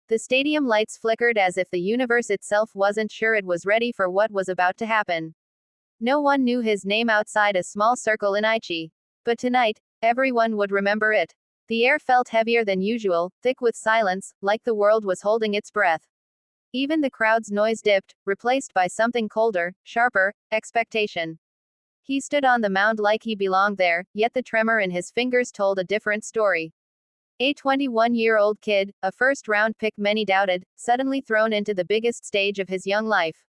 The stadium lights flickered as if the universe itself wasn't sure it was ready for what was about to happen. No one knew his name outside a small circle in Aichi. But tonight, everyone would remember it. The air felt heavier than usual, thick with silence, like the world was holding its breath. Even the crowd's noise dipped, replaced by something colder, sharper, expectation. He stood on the mound like he belonged there, yet the tremor in his fingers told a different story. A 21-year-old kid, a first-round pick many doubted, suddenly thrown into the biggest stage of his young life.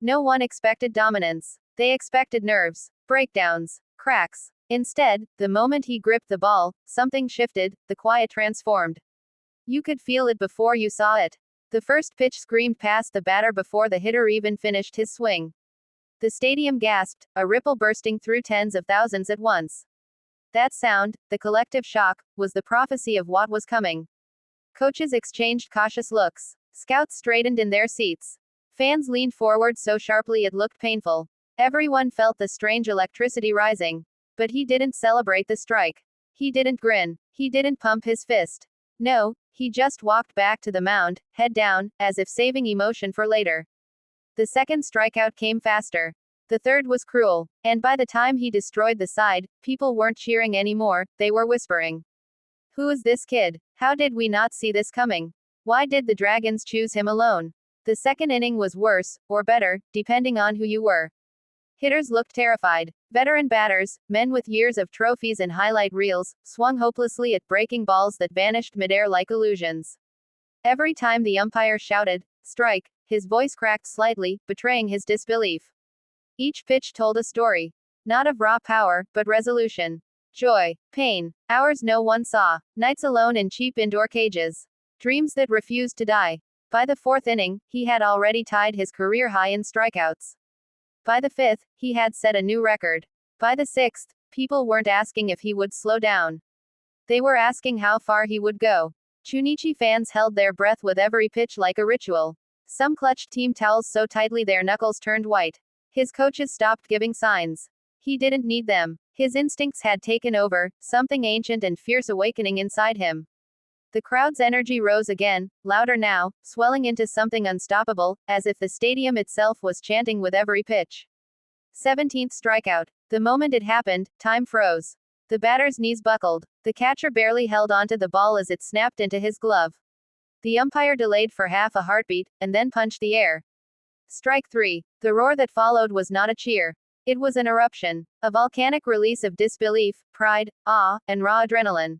No one expected dominance. They expected nerves, breakdowns, cracks. Instead, the moment he gripped the ball, something shifted, the quiet transformed. You could feel it before you saw it. The first pitch screamed past the batter before the hitter even finished his swing. The stadium gasped, a ripple bursting through tens of thousands at once. That sound, the collective shock, was the prophecy of what was coming. Coaches exchanged cautious looks. Scouts straightened in their seats. Fans leaned forward so sharply it looked painful. Everyone felt the strange electricity rising. But he didn't celebrate the strike. He didn't grin. He didn't pump his fist. No, he just walked back to the mound, head down, as if saving emotion for later. The second strikeout came faster. The third was cruel. And by the time he destroyed the side, people weren't cheering anymore, they were whispering. Who is this kid? How did we not see this coming? Why did the Dragons choose him alone? The second inning was worse, or better, depending on who you were. Hitters looked terrified. Veteran batters, men with years of trophies and highlight reels, swung hopelessly at breaking balls that vanished midair like illusions. Every time the umpire shouted, "Strike," his voice cracked slightly, betraying his disbelief. Each pitch told a story. Not of raw power, but resolution. Joy, pain, hours no one saw, nights alone in cheap indoor cages. Dreams that refused to die. By the fourth inning, he had already tied his career high in strikeouts. By the fifth, he had set a new record. By the sixth, people weren't asking if he would slow down. They were asking how far he would go. Chunichi fans held their breath with every pitch like a ritual. Some clutched team towels so tightly their knuckles turned white. His coaches stopped giving signs. He didn't need them. His instincts had taken over, something ancient and fierce awakening inside him. The crowd's energy rose again, louder now, swelling into something unstoppable, as if the stadium itself was chanting with every pitch. 17th strikeout. The moment it happened, time froze. The batter's knees buckled. The catcher barely held onto the ball as it snapped into his glove. The umpire delayed for half a heartbeat, and then punched the air. Strike 3. The roar that followed was not a cheer. It was an eruption. A volcanic release of disbelief, pride, awe, and raw adrenaline.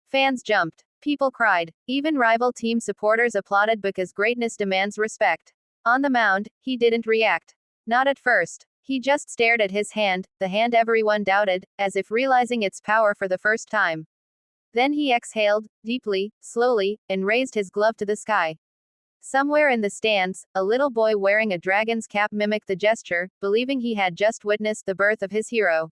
Fans jumped. People cried. Even rival team supporters applauded because greatness demands respect. On the mound, he didn't react. Not at first. He just stared at his hand, the hand everyone doubted, as if realizing its power for the first time. Then he exhaled, deeply, slowly, and raised his glove to the sky. Somewhere in the stands, a little boy wearing a dragon's cap mimicked the gesture, believing he had just witnessed the birth of his hero.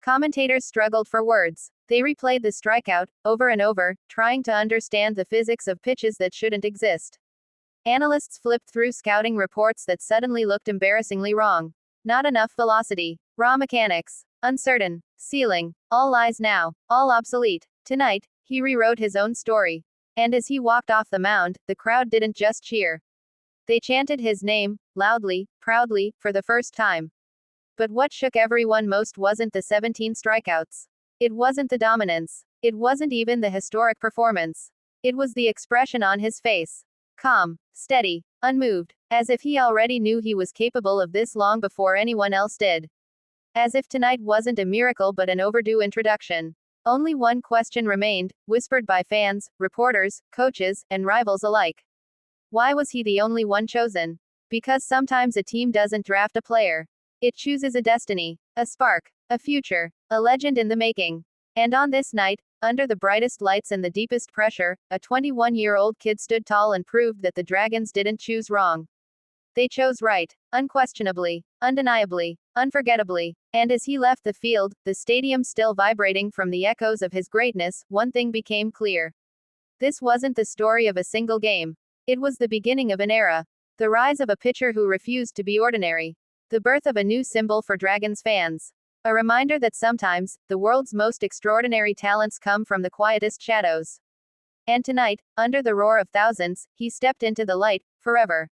Commentators struggled for words. They replayed the strikeout, over and over, trying to understand the physics of pitches that shouldn't exist. Analysts flipped through scouting reports that suddenly looked embarrassingly wrong. Not enough velocity. Raw mechanics. Uncertain. Ceiling. All lies now. All obsolete. Tonight, he rewrote his own story. And as he walked off the mound, the crowd didn't just cheer. They chanted his name, loudly, proudly, for the first time. But what shook everyone most wasn't the 17 strikeouts. It wasn't the dominance. It wasn't even the historic performance. It was the expression on his face. Calm, steady, unmoved, as if he already knew he was capable of this long before anyone else did. As if tonight wasn't a miracle but an overdue introduction. Only one question remained, whispered by fans, reporters, coaches, and rivals alike. Why was he the only one chosen? Because sometimes a team doesn't draft a player. It chooses a destiny, a spark, a future, a legend in the making. And on this night, under the brightest lights and the deepest pressure, a 21-year-old kid stood tall and proved that the Dragons didn't choose wrong. They chose right, unquestionably, undeniably, unforgettably. And as he left the field, the stadium still vibrating from the echoes of his greatness, one thing became clear. This wasn't the story of a single game. It was the beginning of an era. The rise of a pitcher who refused to be ordinary. The birth of a new symbol for Dragons fans. A reminder that sometimes, the world's most extraordinary talents come from the quietest shadows. And tonight, under the roar of thousands, he stepped into the light, forever.